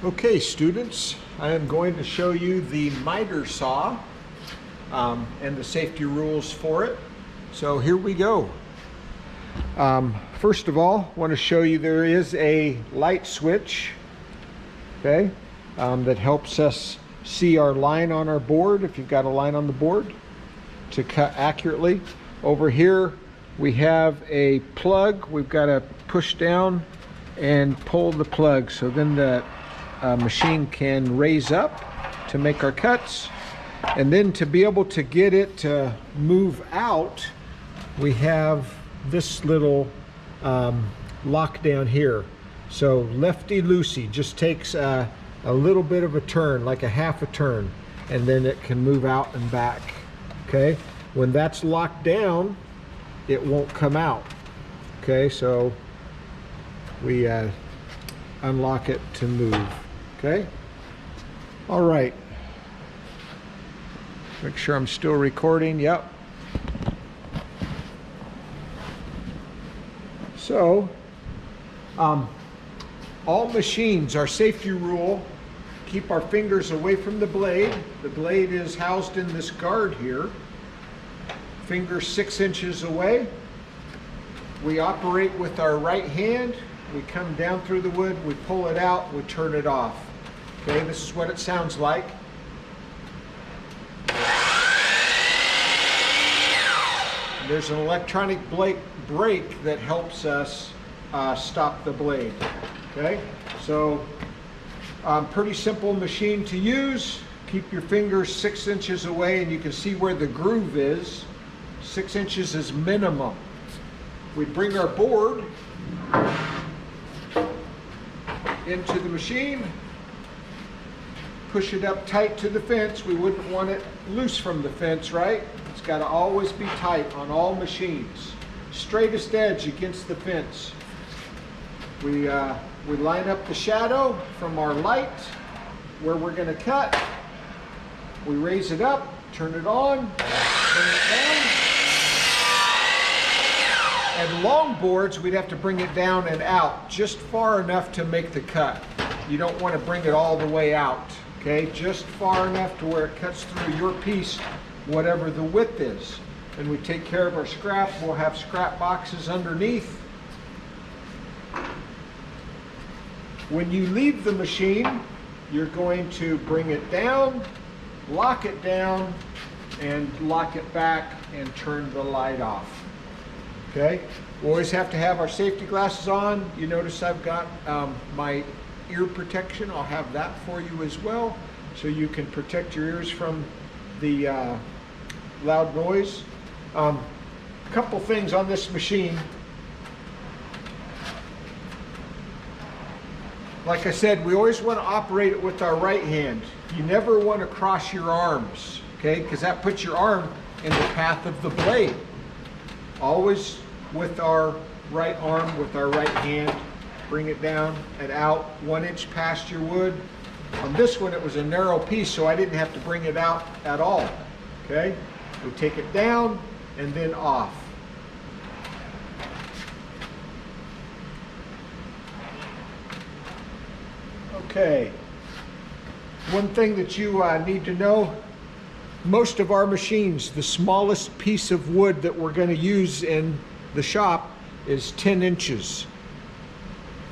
Okay, students, I am going to show you the miter saw and the safety rules for it. So here we go. First of all, I want to show you there is a light switch, okay, that helps us see our line on our board, if you've got a line on the board, to cut accurately. Over here we have a plug. We've got to push down and pull the plug, so then the machine can raise up to make our cuts. And then to be able to get it to move out, we have this little lock down here. So lefty loosey, just takes a little bit of a turn, like a half a turn, and then it can move out and back. Okay, when that's locked down, it won't come out. Okay, so we unlock it to move. Okay, all right, make sure I'm still recording. Yep. So all machines, our safety rule, keep our fingers away from the blade. The blade is housed in this guard here. Fingers 6 inches away. We operate with our right hand. We come down through the wood, we pull it out, we turn it off. Okay, this is what it sounds like. There's an electronic brake that helps us stop the blade. Okay, so pretty simple machine to use. Keep your fingers 6 inches away, and you can see where the groove is. 6 inches is minimum. We bring our board into the machine, push it up tight to the fence. We wouldn't want it loose from the fence, right? It's got to always be tight on all machines. Straightest edge against the fence. We line up the shadow from our light where we're going to cut. We raise it up, turn it on, turn it down. And long boards, we'd have to bring it down and out just far enough to make the cut. You don't want to bring it all the way out, okay? Just far enough to where it cuts through your piece, whatever the width is. And we take care of our scrap. We'll have scrap boxes underneath. When you leave the machine, you're going to bring it down, lock it down, and lock it back and turn the light off. Okay, we always have to have our safety glasses on. You notice I've got my ear protection. I'll have that for you as well, so you can protect your ears from the loud noise. A couple things on this machine. Like I said, we always want to operate it with our right hand. You never want to cross your arms, okay, because that puts your arm in the path of the blade. Always with our right arm, with our right hand, bring it down and out 1 inch past your wood. On this one, it was a narrow piece, so I didn't have to bring it out at all. Okay, we take it down and then off. Okay, one thing that you need to know, most of our machines, the smallest piece of wood that we're going to use in the shop is 10 inches.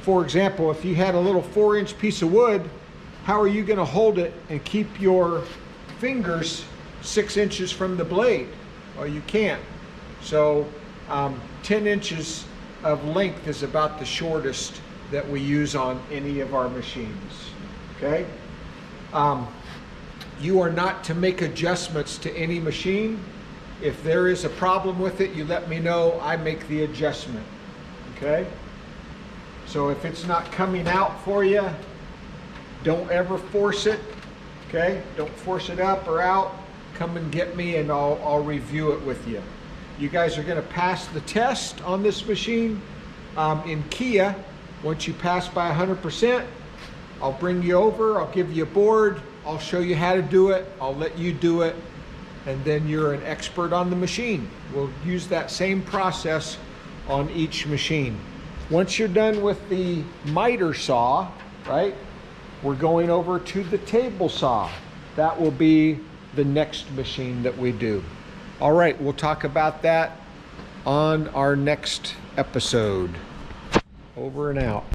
For example, if you had a little 4-inch piece of wood, how are you going to hold it and keep your fingers 6 inches from the blade? Well, you can't. So 10 inches of length is about the shortest that we use on any of our machines. Okay? You are not to make adjustments to any machine. If there is a problem with it, you let me know. I make the adjustment. Okay? So if it's not coming out for you, don't ever force it. Okay? Don't force it up or out. Come and get me and I'll review it with you. You guys are going to pass the test on this machine in Quia. Once you pass by 100%, I'll bring you over. I'll give you a board. I'll show you how to do it. I'll let you do it. And then you're an expert on the machine. We'll use that same process on each machine. Once you're done with the miter saw, right, we're going over to the table saw. That will be the next machine that we do. All right, we'll talk about that on our next episode. Over and out.